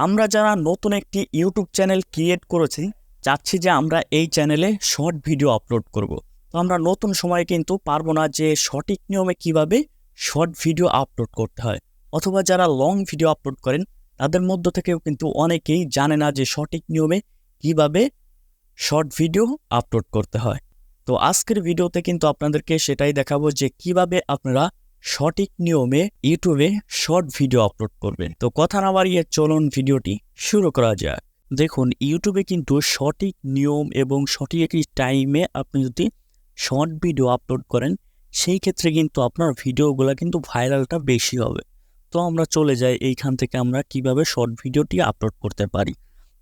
আমরা যারা নতুন একটি ইউটিউব চ্যানেল ক্রিয়েট করেছি, চাচ্ছি যে আমরা এই চ্যানেলে শর্ট ভিডিও আপলোড করব। তো আমরা নতুন সময়ে কিন্তু পারবো না যে সঠিক নিয়মে কিভাবে শর্ট ভিডিও আপলোড করতে হয়, অথবা যারা লং ভিডিও আপলোড করেন তাদের মধ্য থেকেও কিন্তু অনেকেই জানে না যে সঠিক নিয়মে কিভাবে শর্ট ভিডিও আপলোড করতে হয়। তো আজকের ভিডিওতে কিন্তু আপনাদেরকে সেটাই দেখাবো যে কিভাবে আপনারা সঠিক নিয়মে ইউটিউবে শর্ট ভিডিও আপলোড করবেন। তো কথা না বাড়িয়ে চলুন ভিডিওটি শুরু করা যাক। দেখুন, ইউটিউবে কিন্তু সঠিক নিয়ম এবং সঠিক একটি টাইমে আপনি যদি শর্ট ভিডিও আপলোড করেন, সেই ক্ষেত্রে কিন্তু আপনার ভিডিওগুলো কিন্তু ভাইরালটা বেশি হবে। তো আমরা চলে যাই এইখান থেকে আমরা কিভাবে শর্ট ভিডিওটি আপলোড করতে পারি।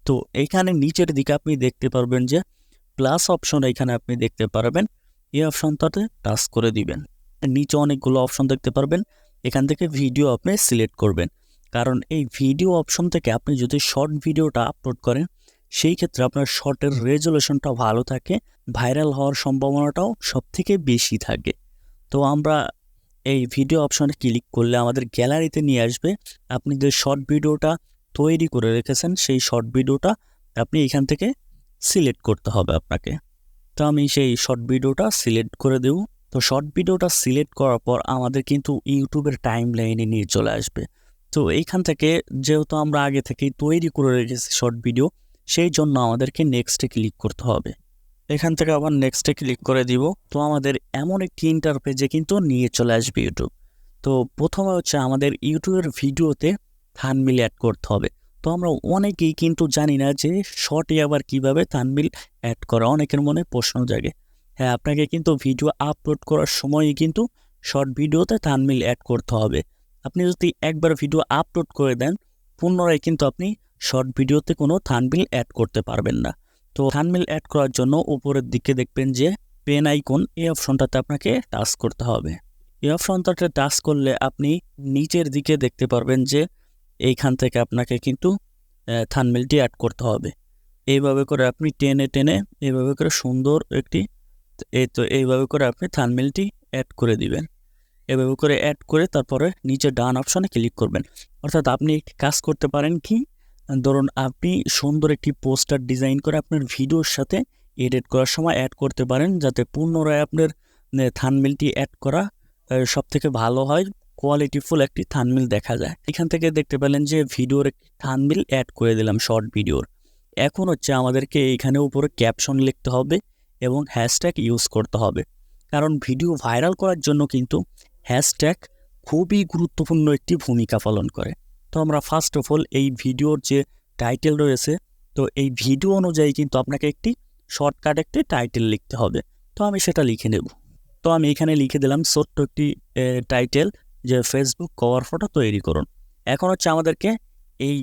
তো এইখানে নিচের দিকে আপনি দেখতে পারবেন যে প্লাস অপশন, এখানে আপনি দেখতে পারবেন। এই অপশনটাতে টাচ করে দিবেন। নিচে অনেকগুলো অপশন দেখতে পারবেন, এখান থেকে ভিডিও আপনি সিলেক্ট করবেন। কারণ এই ভিডিও অপশন থেকে আপনি যদি শর্ট ভিডিওটা আপলোড করেন, সেই ক্ষেত্রে আপনার শর্টের রেজুলেশনটা ভালো থাকে, ভাইরাল হওয়ার সম্ভাবনাটাও সবথেকে বেশি থাকে। তো আমরা এই ভিডিও অপশনে ক্লিক করলে আমাদের গ্যালারিতে নিয়ে আসবে। আপনি যে শর্ট ভিডিওটা তৈরি করে রেখেছেন, সেই শর্ট ভিডিওটা আপনি এখান থেকে সিলেক্ট করতে হবে আপনাকে। তো আমি সেই শর্ট ভিডিওটা সিলেক্ট করে দেব। তো শর্ট ভিডিওটা সিলেক্ট করার পর আমাদের কিন্তু ইউটিউবের টাইম লাইনে নিয়ে চলে আসবে। তো এইখান থেকে যেহেতু আমরা আগে থেকেই তৈরি করে রেখেছি শর্ট ভিডিও, সেই জন্য আমাদেরকে নেক্সটে ক্লিক করতে হবে। এখান থেকে আবার নেক্সটে ক্লিক করে দিব। তো আমাদের এমন একটি ইন্টারফেসে কিন্তু নিয়ে চলে আসবে ইউটিউব। তো প্রথমে হচ্ছে আমাদের ইউটিউবের ভিডিওতে থাম্বনেল অ্যাড করতে হবে। তো আমরা অনেকেই কিন্তু জানি না যে শর্টে আবার কিভাবে থাম্বনেল অ্যাড করা, অনেকের মনে প্রশ্ন জাগে। হ্যাঁ, আপনাকে কিন্তু ভিডিও আপলোড করার সময়ই কিন্তু শর্ট ভিডিওতে থাম্বনেল অ্যাড করতে হবে। আপনি যদি একবার ভিডিও আপলোড করে দেন, পুনরায় কিন্তু আপনি শর্ট ভিডিওতে কোনো থাম্বনেল অ্যাড করতে পারবেন না। তো থাম্বনেল অ্যাড করার জন্য উপরের দিকে দেখবেন যে পেন আইকন, এই অপশনটাতে আপনাকে টাচ করতে হবে। এই অপশনটাতে টাচ করলে আপনি নিচের দিকে দেখতে পারবেন যে এইখান থেকে আপনাকে কিন্তু থাম্বনেলটি অ্যাড করতে হবে। এইভাবে করে আপনি টেনে টেনে এইভাবে করে সুন্দর একটি এইভাবে করে আপনি থাম্বনেলটি অ্যাড করে দিবেন। এভাবে করে অ্যাড করে তারপরে নিচে ডান অপশনে ক্লিক করবেন। অর্থাৎ আপনি একটি কাজ করতে পারেন কি, ধরুন আপনি সুন্দর একটি পোস্টার ডিজাইন করে আপনার ভিডিওর সাথে এডিট করার সময় অ্যাড করতে পারেন, যাতে পুনরায় আপনার থাম্বনেলটি অ্যাড করা সবথেকে ভালো হয়, কোয়ালিটিফুল একটি থাম্বনেল দেখা যায়। এখান থেকে দেখতে পেলেন যে ভিডিওর একটি থাম্বনেল অ্যাড করে দিলাম শর্ট ভিডিওর। এখন হচ্ছে আমাদেরকে এইখানে উপরে ক্যাপশন লিখতে হবে এবং হ্যাশট্যাগ ইউজ করতে হবে। কারণ ভিডিও ভাইরাল করার জন্য কিন্তু হ্যাশট্যাগ খুবই গুরুত্বপূর্ণ একটি ভূমিকা পালন করে। তো আমরা ফার্স্ট অফ অল এই ভিডিওর যে টাইটেল রয়েছে, তো এই ভিডিও অনুযায়ী কিন্তু আপনাকে একটি শর্টকাট একটি টাইটেল লিখতে হবে। তো আমি সেটা লিখে নেব। তো আমি এখানে লিখে দিলাম ছোট্ট একটি টাইটেল, যে ফেসবুক কভার ফটো তৈরি করুন। এখন হচ্ছে আমাদেরকে এই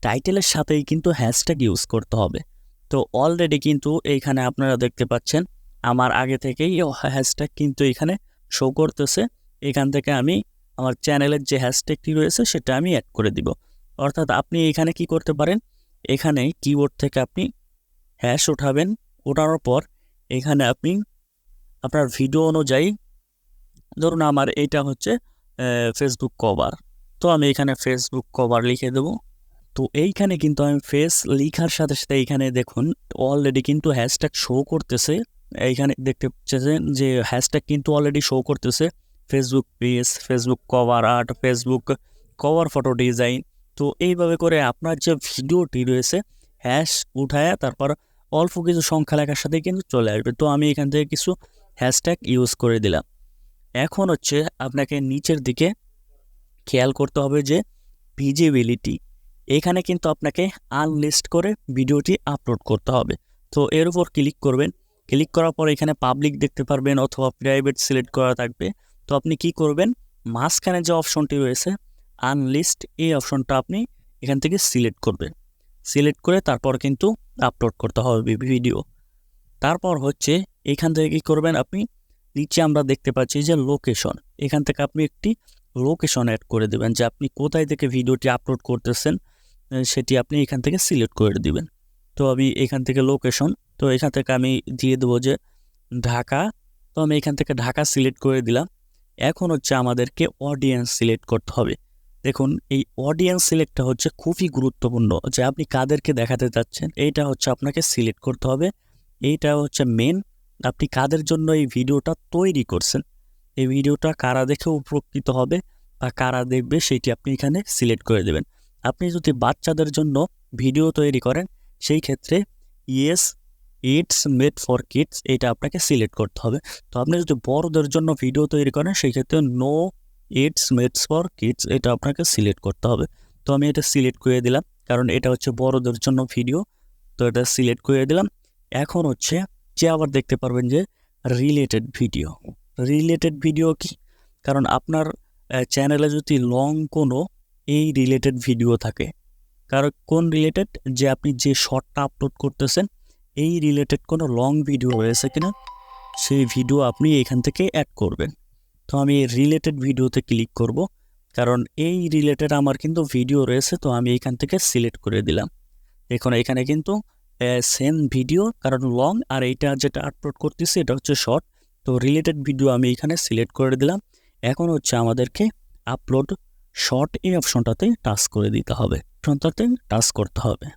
টাইটেলের সাথেই কিন্তু হ্যাশট্যাগ ইউজ করতে হবে। তো অলরেডি কিন্তু এইখানে আপনারা দেখতে পাচ্ছেন আমার আগে থেকেই হ্যাশট্যাগ কিন্তু এখানে শো করতেছে। এখান থেকে আমি আমার চ্যানেলের যে হ্যাশট্যাগটি রয়েছে সেটা আমি অ্যাড করে দিব। অর্থাৎ আপনি এখানে কি করতে পারেন, এখানে কিবোর্ড থেকে আপনি হ্যাশ উঠাবেন, ওঠানোর পর এখানে আপনি আপনার ভিডিও অনুযায়ী, ধরুন আমার এটা হচ্ছে ফেসবুক কভার, তো আমি এখানে ফেসবুক কভার লিখে দেবো। তো এইখানে কিন্তু আমি ফেস লিখার সাথে সাথে এইখানে দেখুন অলরেডি কিন্তু হ্যাশট্যাগ শো করতেছে। এইখানে দেখতে পাচ্ছেন যে হ্যাশট্যাগ কিন্তু অলরেডি শো করতেছে, Facebook page, Facebook cover art, Facebook cover photo design. তো এইভাবে করে আপনার যে ভিডিওটি রয়েছে হ্যাশ উঠায় তারপর অল্প কিছু সংখ্যা লেখার সাথে কিন্তু চলে আসবে। তো আমি এখান থেকে কিছু হ্যাশট্যাগ ইউজ করে দিলাম। এখন হচ্ছে আপনাকে নিচের দিকে খেয়াল করতে হবে যে ভিজিবিলিটি, এখানে কিন্তু আপনাকে আনলিস্ট করে ভিডিওটি আপলোড করতে হবে। তো এর উপর ক্লিক করবেন। ক্লিক করার পর এখানে পাবলিক দেখতে পারবেন অথবা প্রাইভেট সিলেক্ট করা থাকবে। তো আপনি কি করবেন, মাঝখানে যে অপশনটি রয়েছে আনলিস্ট, এই অপশনটা আপনি এখান থেকে সিলেক্ট করবেন। সিলেক্ট করে তারপর কিন্তু আপলোড করতে হবে ভিডিও। তারপর হচ্ছে এখান থেকে কী করবেন, আপনি নিচে আমরা দেখতে পাচ্ছি যে লোকেশন, এখান থেকে আপনি একটি লোকেশন অ্যাড করে দেবেন, যে আপনি কোথায় থেকে ভিডিওটি আপলোড করতেছেন সেটি আপনি এখান থেকে সিলেক্ট করে দিবেন। তো আমি এখান থেকে লোকেশন, তো এখান থেকে আমি দিয়ে দেবো যে ঢাকা। তো আমি এখান থেকে ঢাকা সিলেক্ট করে দিলাম। এখন হচ্ছে আমাদেরকে অডিয়েন্স সিলেক্ট করতে হবে। দেখুন এই অডিয়েন্স সিলেক্টটা হচ্ছে খুবই গুরুত্বপূর্ণ, যে আপনি কাদেরকে দেখাতে চাচ্ছেন এইটা হচ্ছে আপনাকে সিলেক্ট করতে হবে। এইটা হচ্ছে মেন, আপনি কাদের জন্য এই ভিডিওটা তৈরি করছেন, এই ভিডিওটা কারা দেখে উপকৃত হবে বা কারা দেখবে সেটি আপনি এখানে সিলেক্ট করে দেবেন। আপনি যদি বাচ্চাদের জন্য ভিডিও তৈরি করেন সেই ক্ষেত্রে yes it's made for kids এটা আপনাকে সিলেক্ট করতে হবে। তো আপনি যদি বড়দের জন্য ভিডিও তৈরি করেন সেই ক্ষেত্রে no it's made for kids এটা আপনাকে সিলেক্ট করতে হবে। তো আমি এটা সিলেক্ট করে দিলাম, কারণ এটা হচ্ছে বড়দের জন্য ভিডিও, তো এটা সিলেক্ট করে দিলাম। এখন হচ্ছে যে আবার দেখতে পারবেন যে রিলেটেড ভিডিও। রিলেটেড ভিডিও কি, কারণ আপনার চ্যানেলে যদি লং কোনো এই রিলেটেড ভিডিও থাকে, কারণ কোন রিলেটেড, যে আপনি যে শর্টটা আপলোড করতেছেন এই রিলেটেড কোনো লং ভিডিও রয়েছে কিনা সেই ভিডিও আপনি এখান থেকে অ্যাড করবেন। তো আমি রিলেটেড ভিডিওতে ক্লিক করব, কারণ এই রিলেটেড আমার কিন্তু ভিডিও রয়েছে, তো আমি এখান থেকে সিলেক্ট করে দিলাম। দেখুন এখানে কিন্তু সেম ভিডিও, কারণ লং, আর এইটা যেটা আপলোড করতেছি এটা হচ্ছে শর্ট। তো রিলেটেড ভিডিও আমি এখানে সিলেক্ট করে দিলাম। এখন হচ্ছে আমাদেরকে আপলোড শর্ট এই অপশনটাতে টাচ করে দিতে হবে, অপশনটাতে টাচ করতে হবে।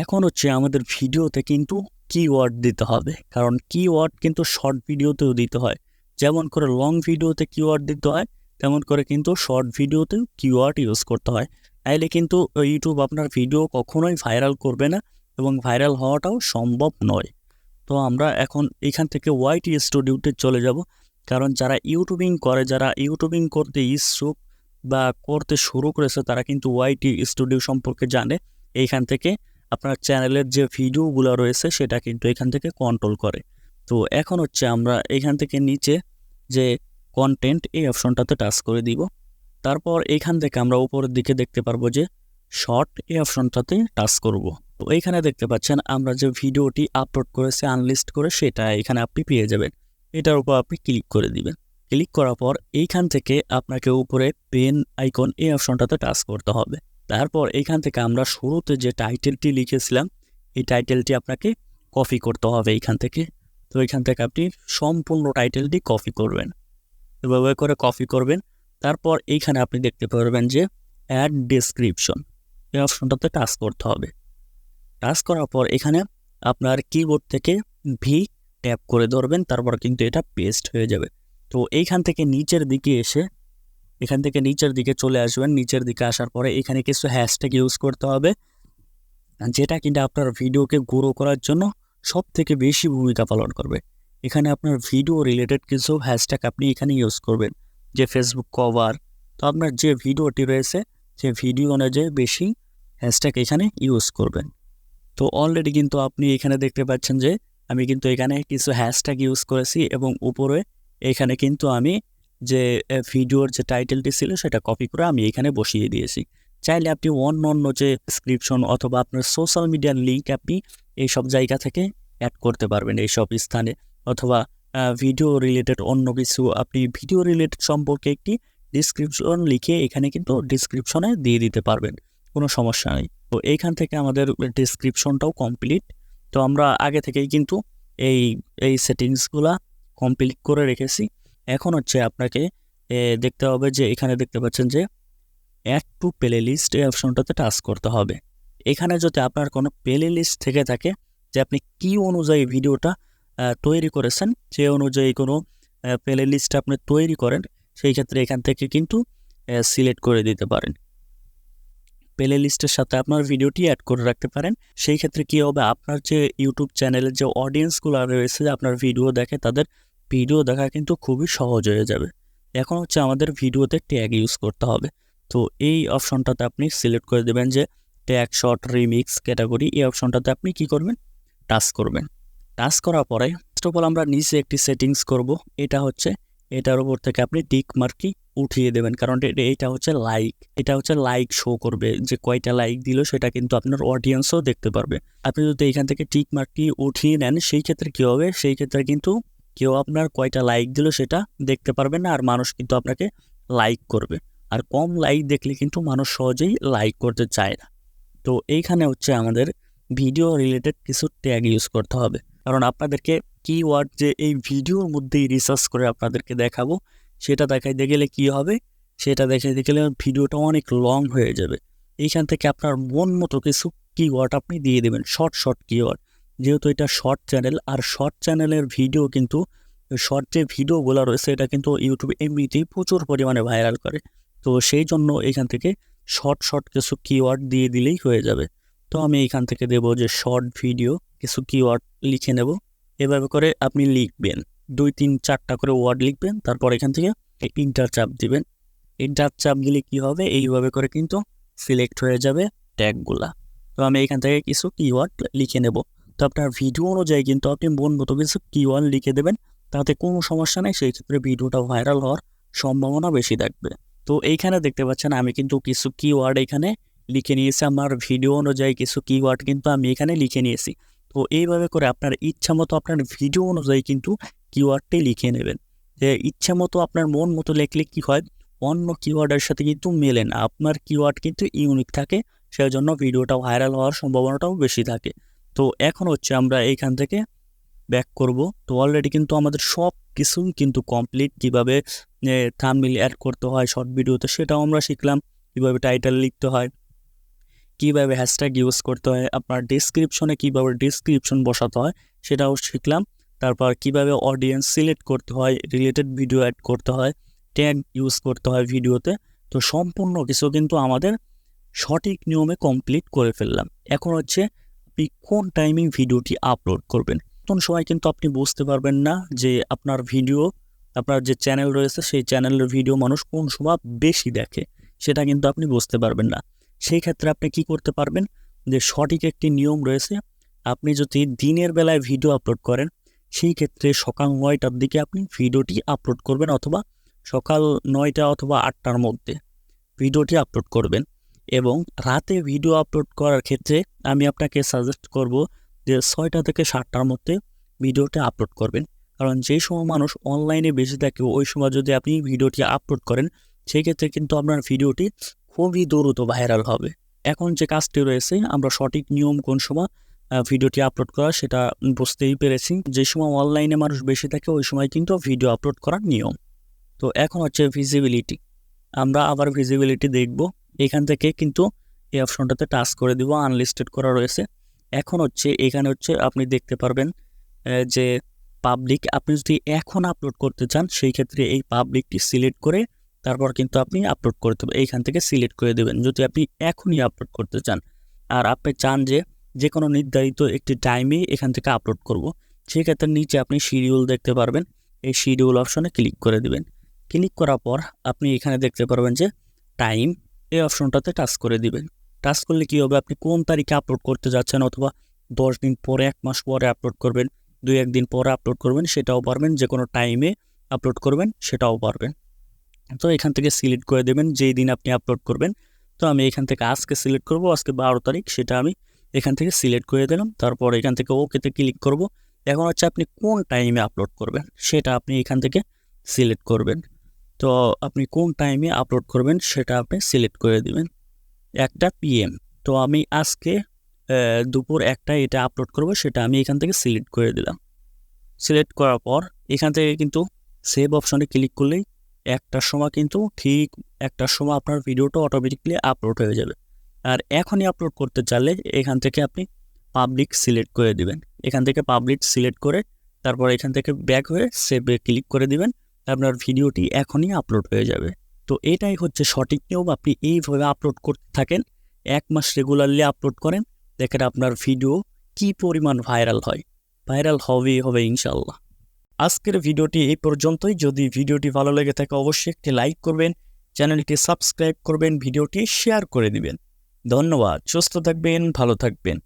এখন হচ্ছে আমাদের ভিডিওতে কিন্তু কিওয়ার্ড দিতে হবে, কারণ কিওয়ার্ড কিন্তু শর্ট ভিডিওতেও দিতে হয়। যেমন করে লং ভিডিওতে কিওয়ার্ড দিতে হয় তেমন করে কিন্তু শর্ট ভিডিওতেও কিওয়ার্ড ইউজ করতে হয়, তাইলে কিন্তু ইউটিউব আপনার ভিডিও কখনোই ভাইরাল করবে না এবং ভাইরাল হওয়াটাও সম্ভব নয়। তো আমরা এখন এখান থেকে ওয়াইটি স্টুডিওতে চলে যাব, কারণ যারা ইউটিউবিং করে, যারা ইউটিউবিং করতে ইচ্ছুক বা করতে শুরু করেছে তারা কিন্তু ওয়াইটি স্টুডিও সম্পর্কে জানে। এইখান থেকে আপনার চ্যানেলের যে ভিডিওগুলো রয়েছে সেটা কিন্তু এখান থেকে কন্ট্রোল করে। তো এখন হচ্ছে আমরা এখান থেকে নিচে যে কন্টেন্ট এই অপশনটাতে টাচ করে দিব, তারপর এখান থেকে আমরা উপরের দিকে দেখতে পারবো যে শর্ট এই অপশনটাতে টাচ করব। তো এইখানে দেখতে পাচ্ছেন আমরা যে ভিডিওটি আপলোড করেছি আনলিস্ট করে সেটা এখানে আপনি পেয়ে যাবেন। এটার উপর আপনি ক্লিক করে দিবেন। ক্লিক করার পর এইখান থেকে আপনাকে উপরে পেন আইকন এই অপশনটাতে টাচ করতে হবে। তারপর এইখান থেকে আমরা শুরুতে যে টাইটেলটি লিখেছিলাম এই টাইটেলটি আপনাকে কপি করতে হবে এইখান থেকে। তো এইখান থেকে আপনি সম্পূর্ণ টাইটেলটি কপি করবেন, এভাবে করে কপি করবেন। তারপর এইখানে আপনি দেখতে পারবেন যে অ্যাড ডেসক্রিপশন এই অপশনটাতে টাচ করতে হবে। টাচ করার পর এখানে আপনার কিবোর্ড থেকে ভি ট্যাপ করে ধরবেন, তারপর কিন্তু এটা পেস্ট হয়ে যাবে। তো এইখান থেকে নিচের দিকে এসে এখান থেকে নিচের দিকে চলে আসবেন। নিচের দিকে আসার পরে এখানে কিছু হ্যাশট্যাগ ইউজ করতে হবে, যেটা কিন্তু আপনার ভিডিওকে গ্রো করার জন্য সব থেকে বেশি ভূমিকা পালন করবে। এখানে আপনার ভিডিও রিলেটেড কিছু হ্যাশট্যাগ আপনি এখানে ইউজ করবেন, যে ফেসবুক কভার। তো আপনার যে ভিডিওটি রয়েছে সে ভিডিও অনুযায়ী বেশি হ্যাশট্যাগ এখানে ইউজ করবেন। তো অলরেডি কিন্তু আপনি এখানে দেখতে পাচ্ছেন যে আমি কিন্তু এখানে কিছু হ্যাশট্যাগ ইউজ করেছি এবং উপরে এখানে কিন্তু আমি যে ভিডিওর যে টাইটেলটি ছিল সেটা কপি করে আমি এখানে বসিয়ে দিয়েছি। চাইলে আপনি অন্য যে ডেসক্রিপশন অথবা আপনার সোশ্যাল মিডিয়ার লিঙ্ক আপনি এই সব জায়গা থেকে অ্যাড করতে পারবেন এই সব স্থানে, অথবা ভিডিও রিলেটেড অন্য কিছু আপনি ভিডিও রিলেটেড সম্পর্কে একটি ডিসক্রিপশন লিখে এখানে কিন্তু ডিসক্রিপশনে দিয়ে দিতে পারবেন, কোনো সমস্যা নেই। তো এইখান থেকে আমাদের ডেসক্রিপশনটাও কমপ্লিট। তো আমরা আগে থেকেই কিন্তু এই এই সেটিংসগুলা কমপ্লিট করে রেখেছি। এখন হচ্ছে আপনাকে দেখতে হবে যে এখানে দেখতে পাচ্ছেন যে অ্যাড টু প্লে লিস্ট এই অপশনটাতে টাচ করতে হবে। এখানে যদি আপনার কোনো প্লে লিস্ট থেকে থাকে, যে আপনি কি অনুযায়ী ভিডিওটা তৈরি করেছেন সে অনুযায়ী কোনো প্লে লিস্ট আপনি তৈরি করেন, সেই ক্ষেত্রে এখান থেকে কিন্তু সিলেক্ট করে দিতে পারেন। প্লে লিস্টের সাথে আপনার ভিডিওটি অ্যাড করে রাখতে পারেন। সেই ক্ষেত্রে কী হবে, আপনার যে ইউটিউব চ্যানেলের যে অডিয়েন্সগুলো রয়েছে আপনার ভিডিও দেখে তাদের ভিডিও দেখা কিন্তু খুবই সহজ হয়ে যাবে। এখন হচ্ছে আমাদের ভিডিওতে ট্যাগ ইউজ করতে হবে। তো এই অপশনটাতে আপনি সিলেক্ট করে দেবেন যে ট্যাগ শর্ট রিমিক্স ক্যাটাগরি, এই অপশনটাতে আপনি কি করবেন, টাচ করবেন। টাচ করার পরে ফার্স্ট অফ অল আমরা নিচে একটি সেটিংস করব, এটা হচ্ছে এটার উপর থেকে আপনি টিক মার্কটি উঠিয়ে দেবেন, কারণ এটা হচ্ছে লাইক শো করবে, যে কয়টা লাইক দিল সেটা কিন্তু আপনার অডিয়েন্সও দেখতে পারবে। আপনি যদি এখান থেকে টিক মার্কটি উঠিয়ে নেন সেই ক্ষেত্রে কী হবে, সেই ক্ষেত্রে কিন্তু কেউ আপনার কয়টা লাইক দিল সেটা দেখতে পারবে না, আর মানুষ কিন্তু আপনাকে লাইক করবে। আর কম লাইক দেখলে কিন্তু মানুষ সহজেই লাইক করতে চায় না। তো এইখানে হচ্ছে আমাদের ভিডিও রিলেটেড কিছু ট্যাগ ইউজ করতে হবে, কারণ আপনাদেরকে কিওয়ার্ড যে এই ভিডিওর মধ্যেই রিসার্চ করে আপনাদেরকে দেখাবো, সেটা দেখাইতে গেলে কি হবে, সেটা দেখাতে গেলে ভিডিওটা অনেক লং হয়ে যাবে। এইখান থেকে আপনার মন মতো কিছু কিওয়ার্ড আপনি দিয়ে দেবেন, শর্ট কিওয়ার্ড। যেহেতু এটা শর্ট চ্যানেল, আর শর্ট চ্যানেলের ভিডিও কিন্তু শর্ট যে ভিডিওগুলো রয়েছে এটা কিন্তু ইউটিউব এমনিতেই প্রচুর পরিমাণে ভাইরাল করে। তো সেই জন্য এখান থেকে শর্ট কিছু কিওয়ার্ড দিয়ে দিলেই হয়ে যাবে। তো আমি এখান থেকে দেবো যে শর্ট ভিডিও, কিছু কিওয়ার্ড লিখে নেব। এভাবে করে আপনি লিখবেন, 2-3-4টা করে ওয়ার্ড লিখবেন, তারপর এখান থেকে ইন্টার চাপ দিবেন। ইন্টার চাপ দিলে কী হবে, এইভাবে করে কিন্তু সিলেক্ট হয়ে যাবে ট্যাগগুলা। তো আমি এখান থেকে কিছু কিওয়ার্ড লিখে নেব। তো আপনার ভিডিও অনুযায়ী কিন্তু আপনি মন মতো কিছু কিওয়ার্ড লিখে দেবেন, তাতে কোনো সমস্যা নেই, সেই ক্ষেত্রে ভিডিওটা ভাইরাল হওয়ার সম্ভাবনা বেশি থাকবে। তো এইখানে দেখতে পাচ্ছেন আমি কিন্তু কিছু কিওয়ার্ড এখানে লিখে নিয়েছি, আমার ভিডিও অনুযায়ী কিছু কিওয়ার্ড কিন্তু আমি এখানে লিখে নিয়েছি। তো এইভাবে করে আপনার ইচ্ছা মতো আপনার ভিডিও অনুযায়ী কিন্তু কিওয়ার্ডটি লিখে নেবেন। যে ইচ্ছা মতো আপনার মন মতো লিখলে কী হয়, অন্য কিওয়ার্ডের সাথে কিন্তু মেলে না, আপনার কিওয়ার্ড কিন্তু ইউনিক থাকে, সেই জন্য ভিডিওটা ভাইরাল হওয়ার সম্ভাবনাটাও বেশি থাকে। তো এখন হচ্ছে আমরা এইখান থেকে ব্যাক করব। তো অলরেডি কিন্তু আমাদের সব কিছুই কিন্তু কমপ্লিট। কীভাবে থাম্বনেল অ্যাড করতে হয় শর্ট ভিডিওতে সেটাও আমরা শিখলাম, কীভাবে টাইটেল লিখতে হয়, কীভাবে হ্যাশট্যাগ ইউজ করতে হয়, আপনার ডিসক্রিপশনে কীভাবে ডিসক্রিপশন বসাতে হয় সেটাও শিখলাম। তারপর কীভাবে অডিয়েন্স সিলেক্ট করতে হয়, রিলেটেড ভিডিও অ্যাড করতে হয়, ট্যাগ ইউজ করতে হয় ভিডিওতে। তো সম্পূর্ণ কিছু কিন্তু আমাদের সঠিক নিয়মে কমপ্লিট করে ফেললাম। এখন হচ্ছে আপনি কোন টাইমিং ভিডিওটি আপলোড করবেন। কোন সময় কিন্তু আপনি বুঝতে পারবেন না যে আপনার ভিডিও, আপনার যে চ্যানেল রয়েছে সেই চ্যানেলের ভিডিও মানুষ কোন সময় বেশি দেখে, সেটা কিন্তু আপনি বুঝতে পারবেন না। সেই ক্ষেত্রে আপনি কি করতে পারবেন, যে সঠিক একটি নিয়ম রয়েছে। আপনি যদি দিনের বেলায় ভিডিও আপলোড করেন, সেই ক্ষেত্রে সকাল 9টার দিকে আপনি ভিডিওটি আপলোড করবেন, অথবা সকাল 9টা অথবা 8টার মধ্যে ভিডিওটি আপলোড করবেন। এবং রাতে ভিডিও আপলোড করার ক্ষেত্রে আমি আপনাকে সাজেস্ট করব যে 6টা থেকে 7টার মধ্যে ভিডিওটি আপলোড করবেন। কারণ যেই সময় মানুষ অনলাইনে বেশি থাকে ওই সময় যদি আপনি ভিডিওটি আপলোড করেন, সেই ক্ষেত্রে কিন্তু আপনার ভিডিওটি খুবই দ্রুত ভাইরাল হবে। এখন যে কাজটি রয়েছে, আমরা সঠিক নিয়ম কোন সময় ভিডিওটি আপলোড করা সেটা বুঝতেই পেরেছি। যে সময় অনলাইনে মানুষ বেশি থাকে ওই সময় কিন্তু ভিডিও আপলোড করার নিয়ম। তো এখন হচ্ছে ভিজিবিলিটি, আমরা আবার ভিজিবিলিটি দেখব। এখান থেকে কিন্তু এই অপশনটাতে টাচ করে দিব, আনলিস্টেড করা রয়েছে। এখন হচ্ছে এখানে হচ্ছে আপনি দেখতে পারবেন যে পাবলিক, আপনি যদি এখন আপলোড করতে চান সেই ক্ষেত্রে এই পাবলিকটি সিলেক্ট করে তারপর কিন্তু আপনি আপলোড করতে হবে, এইখান থেকে সিলেক্ট করে দেবেন যদি আপনি এখনই আপলোড করতে চান। আর আপনি চান যে কোনো নির্ধারিত একটি টাইমে এখান থেকে আপলোড করব, সেক্ষেত্রে নিচে আপনি শিডিউল দেখতে পারবেন, এই শিডিউল অপশনে ক্লিক করে দেবেন। ক্লিক করার পর আপনি এখানে দেখতে পারবেন যে টাইম, এই অপশনটাতে টাচ করে দিবেন। টাচ করলে কী হবে, আপনি কোন তারিখে আপলোড করতে যাচ্ছেন, অথবা 10 দিন পরে, 1 মাস পরে আপলোড করবেন, 2-1 দিন পরে আপলোড করবেন সেটাও পারবেন, যে কোনো টাইমে আপলোড করবেন সেটাও পারবেন। তো এখান থেকে সিলেক্ট করে দেবেন যেই দিন আপনি আপলোড করবেন। তো আমি এখান থেকে আজকে সিলেক্ট করব, আজকে 12 তারিখ, সেটা আমি এখান থেকে সিলেক্ট করে দিলাম। তারপর এখান থেকে ওকেতে ক্লিক করব। এখন হচ্ছে আপনি কোন টাইমে আপলোড করবেন সেটা আপনি এখান থেকে সিলেক্ট করবেন। তো আপনি কোন টাইমে আপলোড করবেন সেটা আপনি সিলেক্ট করে দিবেন, 1টা PM। তো আমি আজকে দুপুর 1টায় এটা আপলোড করব, সেটা আমি এখান থেকে সিলেক্ট করে দিলাম। সিলেক্ট করার পর এখান থেকে কিন্তু সেভ অপশনে ক্লিক করলেই 1টার সময় কিন্তু ঠিক 1টার সময় আপনার ভিডিওটা অটোমেটিকলি আপলোড হয়ে যাবে। আর এখনই আপলোড করতে চাইলে এখান থেকে আপনি পাবলিক সিলেক্ট করে দিবেন। এখান থেকে পাবলিক সিলেক্ট করে তারপর এখান থেকে ব্যাক হয়ে সেভে ক্লিক করে দিবেন, আপনার ভিডিওটি এখনই আপলোড হয়ে যাবে। তো এটাই হচ্ছে সঠিক নিয়ম। আপনি এইভাবে আপলোড করতে থাকেন, 1 মাস রেগুলারলি আপলোড করেন, দেখেন আপনার ভিডিও কী পরিমাণ ভাইরাল হয়। ভাইরাল হবেই হবে ইনশাল্লাহ। আজকের ভিডিওটি এই পর্যন্তই। যদি ভিডিওটি ভালো লেগে থাকে অবশ্যই একটি লাইক করবেন, চ্যানেলটি সাবস্ক্রাইব করবেন, ভিডিওটি শেয়ার করে দিবেন। ধন্যবাদ। সুস্থ থাকবেন, ভালো থাকবেন।